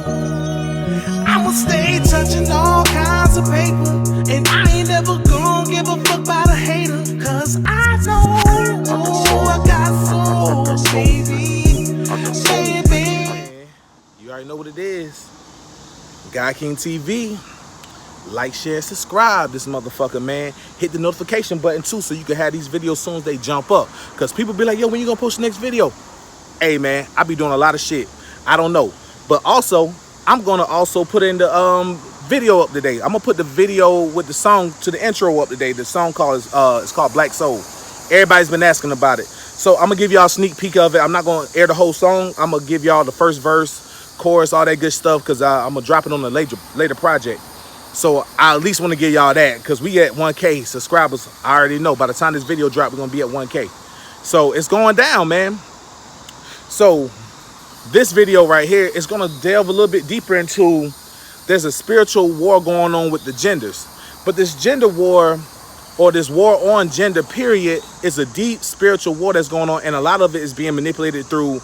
I'ma stay touching all kinds of paper, and I ain't never gonna give a fuck about a hater, cause I know I got soul, baby, baby. You already know what it is. Guy King TV. Like, share, subscribe this motherfucker, man. Hit the notification button too so you can have these videos soon as they jump up. Cause people be like, yo, when you gonna post the next video? Hey man, I be doing a lot of shit. I don't know. But also, I'm gonna also put in the video up today. I'm gonna put the video with the song to the intro up today. The song it's called Black Soul. Everybody's been asking about it. So I'm gonna give y'all a sneak peek of it. I'm not gonna air the whole song. I'm gonna give y'all the first verse, chorus, all that good stuff, because I'm gonna drop it on a later project. So I at least want to give y'all that, because we at 1K subscribers. I already know by the time this video drop, we're gonna be at 1K. So it's going down, man. So this video right here is gonna delve a little bit deeper into, there's a spiritual war going on with the genders. But this gender war, or this war on gender period, is a deep spiritual war that's going on, and a lot of it is being manipulated through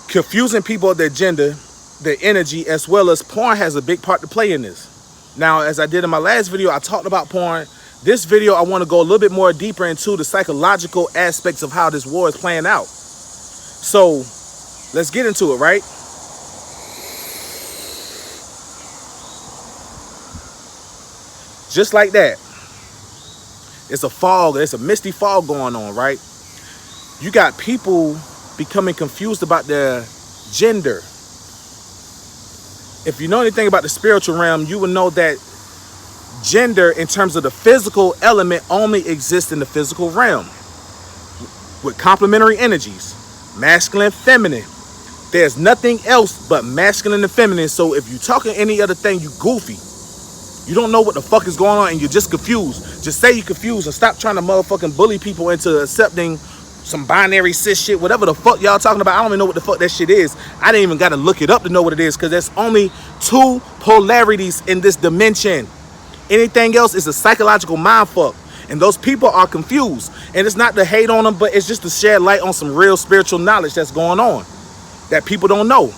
confusing people of their gender, their energy, as well as porn has a big part to play in this. Now, as I did in my last video, I talked about porn. This video, I want to go a little bit more deeper into the psychological aspects of how this war is playing out. So, let's get into it, right? Just like that. It's a fog, it's a misty fog going on, right? You got people becoming confused about their gender. If you know anything about the spiritual realm, you will know that gender, in terms of the physical element, only exists in the physical realm with complementary energies, masculine, feminine. There's nothing else but masculine and feminine. So if you're talking any other thing, you goofy. You don't know what the fuck is going on and you're just confused. Just say you're confused and stop trying to motherfucking bully people into accepting some binary cis shit, whatever the fuck y'all talking about. I don't even know what the fuck that shit is. I didn't even gotta look it up to know what it is, because there's only two polarities in this dimension. Anything else is a psychological mind fuck, and those people are confused. And it's not to hate on them, but it's just to shed light on some real spiritual knowledge that's going on that people don't know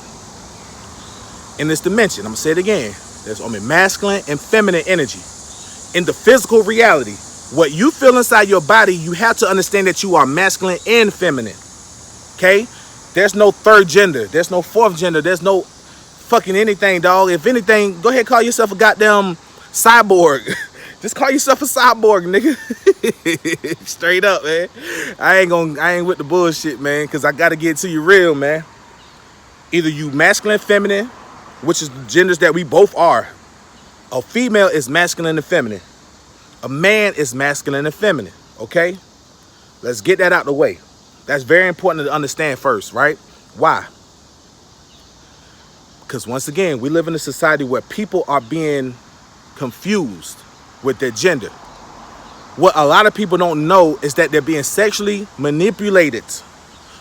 in this dimension. I'm gonna say it again. There's only masculine and feminine energy in the physical reality. What you feel inside your body, you have to understand that you are masculine and feminine. Okay? There's no third gender. There's no fourth gender. There's no fucking anything, dog. If anything, go ahead and call yourself a goddamn cyborg. Just call yourself a cyborg, nigga. Straight up, man. I ain't with the bullshit, man, because I gotta get to you real, man. Either you masculine, feminine, which is the genders that we both are. A female is masculine and feminine. A man is masculine and feminine, okay? Let's get that out the way. That's very important to understand first, right? Why? Because once again, we live in a society where people are being confused with their gender. What a lot of people don't know is that they're being sexually manipulated.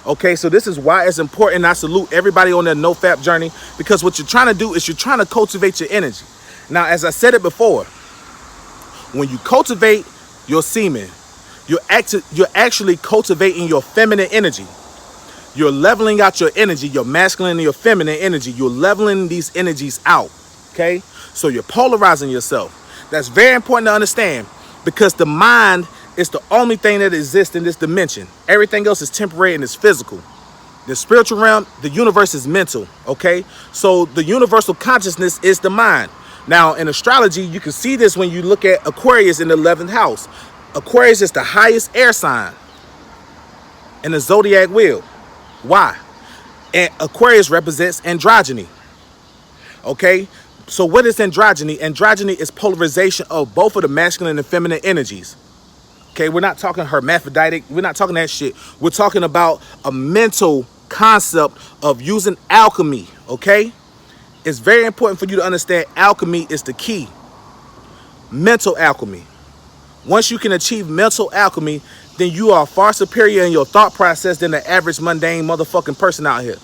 Okay, so this is why it's important. I salute everybody on their NoFap journey, because what you're trying to do is you're trying to cultivate your energy. Now, as I said it before, when you cultivate your semen, you're actually cultivating your feminine energy. You're leveling out your energy, your masculine and your feminine energy. You're leveling these energies out, okay? So you're polarizing yourself. That's very important to understand, because the mind is the only thing that exists in this dimension. Everything else is temporary and is physical. The spiritual realm, the universe is mental, okay? So the universal consciousness is the mind. Now, in astrology, you can see this when you look at Aquarius in the 11th house. Aquarius is the highest air sign in the zodiac wheel. Why? And Aquarius represents androgyny. Okay? So what is androgyny? Androgyny is polarization of both of the masculine and feminine energies. Okay? We're not talking hermaphroditic. We're not talking that shit. We're talking about a mental concept of using alchemy. Okay? It's very important for you to understand alchemy is the key. Mental alchemy. Once you can achieve mental alchemy, then you are far superior in your thought process than the average mundane motherfucking person out here,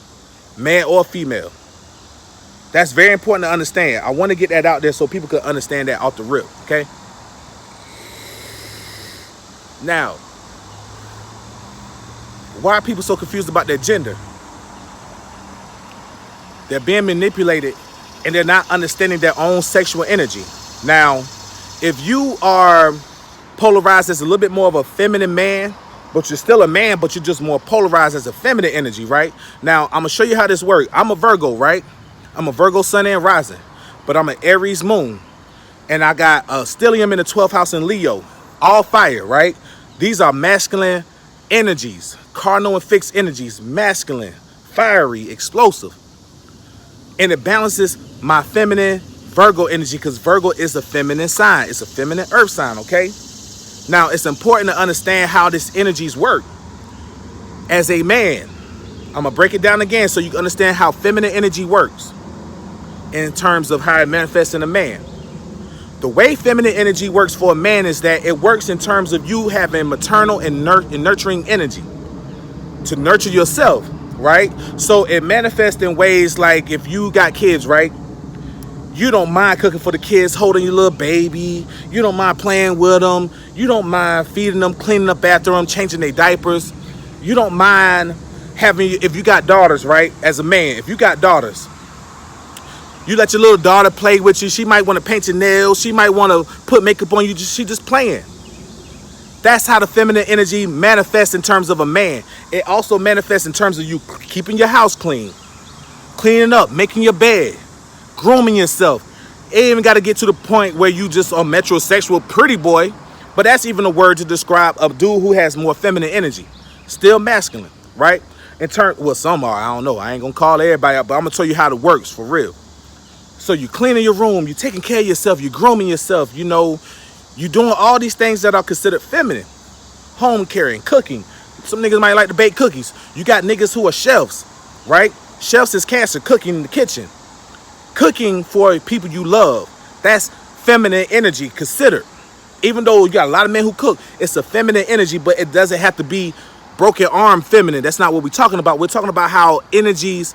man or female. That's very important to understand. I want to get that out there so people can understand that off the rip, okay? Now, why are people so confused about their gender? They're being manipulated and they're not understanding their own sexual energy. Now, if you are polarized as a little bit more of a feminine man, but you're still a man, but you're just more polarized as a feminine energy, right? Now, I'm gonna show you how this works. I'm a Virgo, right? I'm a Virgo sun and rising, but I'm an Aries moon. And I got a stellium in the 12th house in Leo, all fire, right? These are masculine energies, cardinal and fixed energies, masculine, fiery, explosive. And it balances my feminine Virgo energy because Virgo is a feminine sign. It's a feminine earth sign, okay? Now, it's important to understand how these energies work. As a man, I'm going to break it down again so you can understand how feminine energy works in terms of how it manifests in a man. The way feminine energy works for a man is that it works in terms of you having maternal and nurturing energy to nurture yourself, right? So it manifests in ways like if you got kids, right? You don't mind cooking for the kids, holding your little baby. You don't mind playing with them. You don't mind feeding them, cleaning up after them, changing their diapers. You don't mind having, if you got daughters, right? As a man, if you got daughters, you let your little daughter play with you. She might want to paint your nails. She might want to put makeup on you. She just playing. That's how the feminine energy manifests in terms of a man. It also manifests in terms of you keeping your house clean, cleaning up, making your bed, grooming yourself. It ain't even got to get to the point where you just a metrosexual pretty boy, but that's even a word to describe a dude who has more feminine energy. Still masculine, right? Well, some are, I don't know. I ain't going to call everybody out, but I'm going to tell you how it works for real. So you cleaning your room, you taking care of yourself, you grooming yourself, you know, you doing all these things that are considered feminine. Home caring, cooking. Some niggas might like to bake cookies. You got niggas who are chefs, right? Chefs is cancer, cooking in the kitchen. Cooking for people you love. That's feminine energy considered. Even though you got a lot of men who cook, it's a feminine energy, but it doesn't have to be broken arm feminine. That's not what we're talking about. We're talking about how energies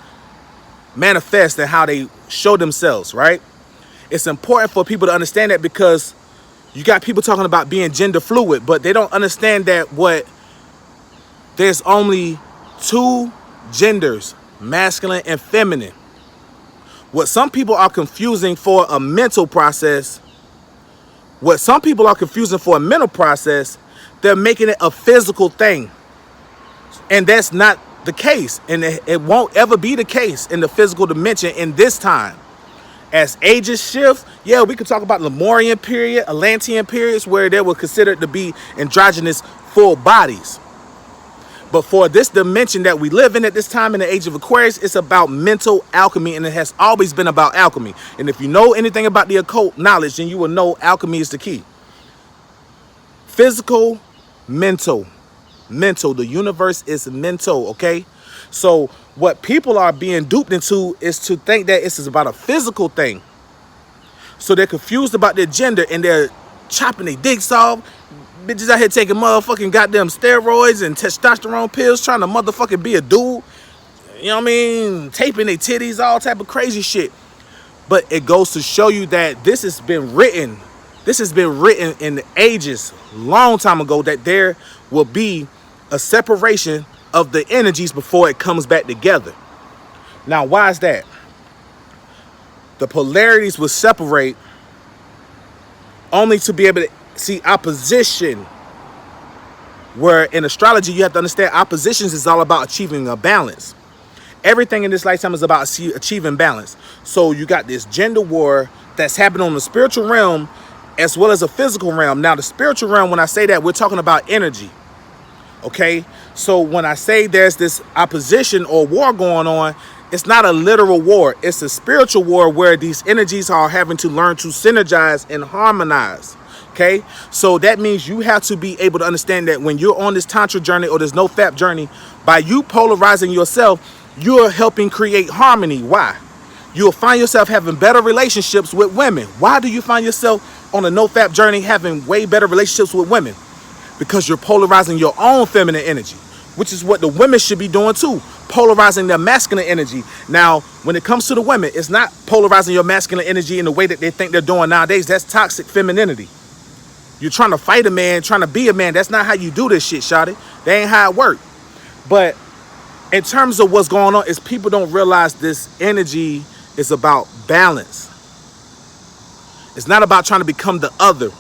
manifest and how they show themselves, right? It's important for people to understand that because you got people talking about being gender fluid, but they don't understand that there's only two genders, masculine and feminine. What some people are confusing for a mental process, they're making it a physical thing. And that's not the case, and it won't ever be the case in the physical dimension in this time. As ages shift, yeah, we could talk about Lemurian period, Atlantean periods, where they were considered to be androgynous full bodies. But for this dimension that we live in at this time in the age of Aquarius, it's about mental alchemy, and it has always been about alchemy. And if you know anything about the occult knowledge, then you will know alchemy is the key. Physical, mental. The universe is mental, okay? So what people are being duped into is to think that this is about a physical thing. So they're confused about their gender and they're chopping their dicks off. Bitches out here taking motherfucking goddamn steroids and testosterone pills trying to motherfucking be a dude. You know what I mean? Taping their titties, all type of crazy shit. But it goes to show you that this has been written in the ages, long time ago, that there will be a separation of the energies before it comes back together. Now, why is that? The polarities will separate only to be able to see opposition. Where in astrology, you have to understand oppositions is all about achieving a balance. Everything in this lifetime is about achieving balance. So you got this gender war that's happening on the spiritual realm as well as a physical realm. Now, the spiritual realm, when I say that, we're talking about energy. Okay, so when I say there's this opposition or war going on, it's not a literal war. It's a spiritual war where these energies are having to learn to synergize and harmonize. Okay, so that means you have to be able to understand that when you're on this Tantra journey or this no-fap journey, by you polarizing yourself, you're helping create harmony. Why? You'll find yourself having better relationships with women. Why do you find yourself on a no-fap journey having way better relationships with women? Because you're polarizing your own feminine energy, which is what the women should be doing too, polarizing their masculine energy. Now, when it comes to the women, it's not polarizing your masculine energy in the way that they think they're doing nowadays. That's toxic femininity. You're trying to fight a man, trying to be a man. That's not how you do this shit, shawty. That ain't how it works. But in terms of what's going on, is people don't realize this energy is about balance. It's not about trying to become the other.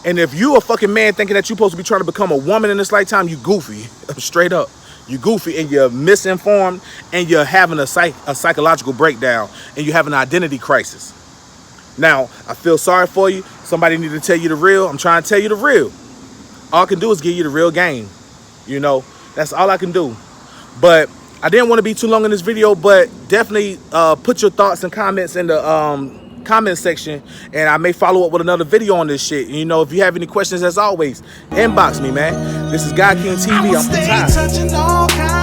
And if you a fucking man thinking that you're supposed to be trying to become a woman in this lifetime, you goofy. Straight up. You goofy and you're misinformed and you're having a psychological breakdown and you have an identity crisis. Now, I feel sorry for you. Somebody need to tell you the real. I'm trying to tell you the real. All I can do is give you the real game. You know, that's all I can do. But I didn't want to be too long in this video, but definitely put your thoughts and comments in the comment section, and I may follow up with another video on this shit. And, you know, if you have any questions, as always, inbox me, man. This is God King TV. I'm from Ty.